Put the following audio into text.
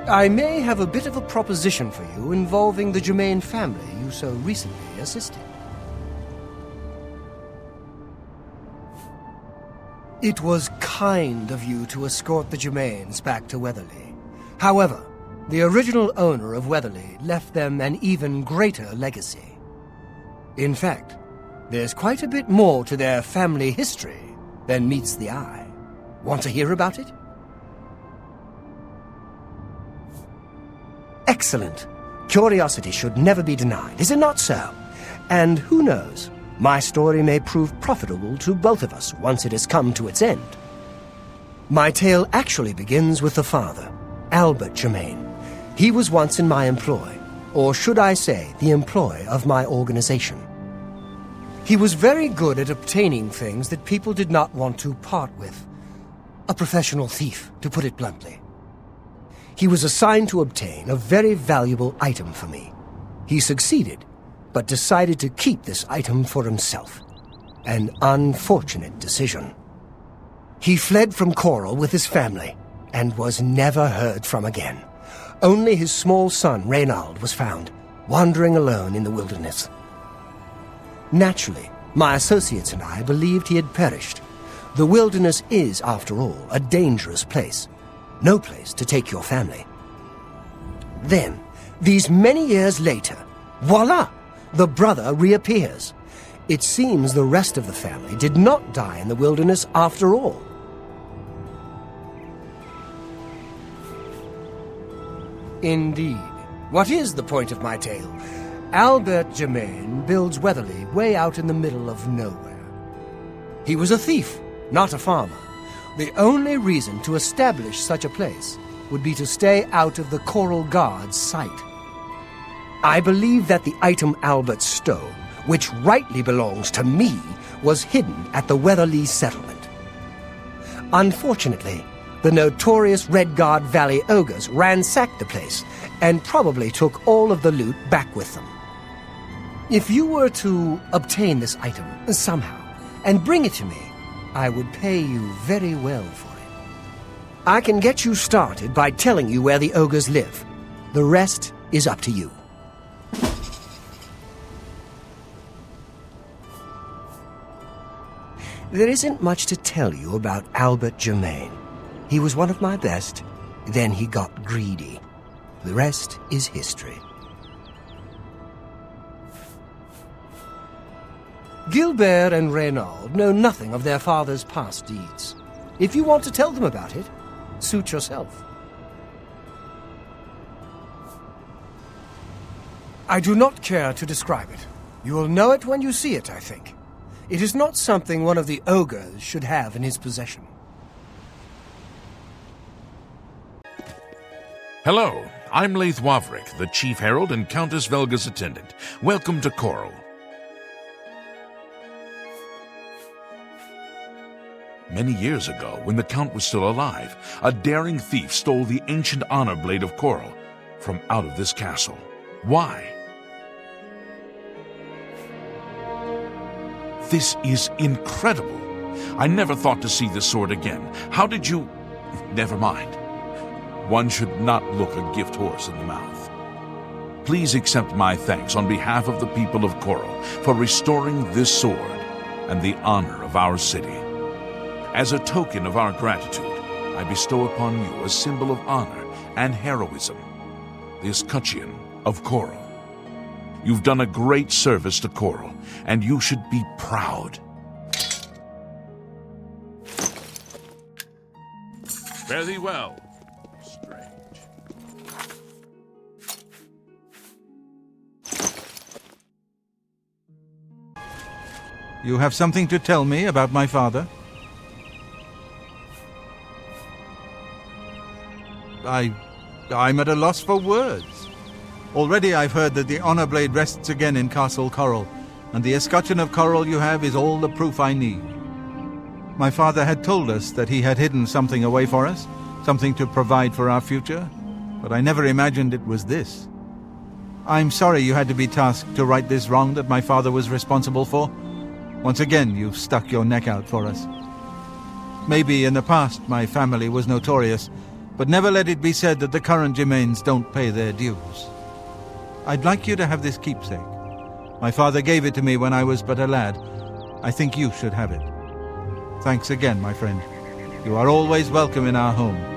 I may have a bit of a proposition for you involving the Germain family you so recently assisted. It was kind of you to escort the Germains back to Weatherly. However, the original owner of Weatherly left them an even greater legacy. In fact, there's quite a bit more to their family history than meets the eye. Want to hear about it? Excellent. Curiosity should never be denied, is it not so? And who knows, my story may prove profitable to both of us once it has come to its end. My tale actually begins with the father, Albert Germain. He was once in my employ, or should I say, the employ of my organization. He was very good at obtaining things that people did not want to part with. A professional thief, to put it bluntly. He was assigned to obtain a very valuable item for me. He succeeded, but decided to keep this item for himself. An unfortunate decision. He fled from Coral with his family, and was never heard from again. Only his small son, Reynald, was found, wandering alone in the wilderness. Naturally, my associates and I believed he had perished. The wilderness is, after all, a dangerous place. No place to take your family. Then, these many years later, voila! The brother reappears. It seems the rest of the family did not die in the wilderness after all. Indeed. What is the point of my tale? Albert Germain builds Weatherly way out in the middle of nowhere. He was a thief, not a farmer. The only reason to establish such a place would be to stay out of the Coral Guard's sight. I believe that the item Albert stole, which rightly belongs to me, was hidden at the Weatherly settlement. Unfortunately, the notorious Red Guard Valley ogres ransacked the place and probably took all of the loot back with them. If you were to obtain this item somehow and bring it to me, I would pay you very well for it. I can get you started by telling you where the ogres live. The rest is up to you. There isn't much to tell you about Albert Germain. He was one of my best, then he got greedy. The rest is history. Gilbert and Reynald know nothing of their father's past deeds. If you want to tell them about it, suit yourself. I do not care to describe it. You will know it when you see it, I think. It is not something one of the ogres should have in his possession. Hello, I'm Leith Wavrik, the Chief Herald and Countess Velga's attendant. Welcome to Coral. Many years ago, when the Count was still alive, a daring thief stole the ancient honor blade of Coral from out of this castle. Why? This is incredible. I never thought to see this sword again. How did you... Never mind. One should not look a gift horse in the mouth. Please accept my thanks on behalf of the people of Coral for restoring this sword and the honor of our city. As a token of our gratitude, I bestow upon you a symbol of honor and heroism, the escutcheon of Coral. You've done a great service to Coral, and you should be proud. Fare thee well, Strange. You have something to tell me about my father? I'm at a loss for words. Already I've heard that the honor blade rests again in Castle Coral, and the escutcheon of Coral you have is all the proof I need. My father had told us that he had hidden something away for us, something to provide for our future, but I never imagined it was this. I'm sorry you had to be tasked to right this wrong that my father was responsible for. Once again, you've stuck your neck out for us. Maybe in the past my family was notorious, but never let it be said that the current Germains don't pay their dues. I'd like you to have this keepsake. My father gave it to me when I was but a lad. I think you should have it. Thanks again, my friend. You are always welcome in our home.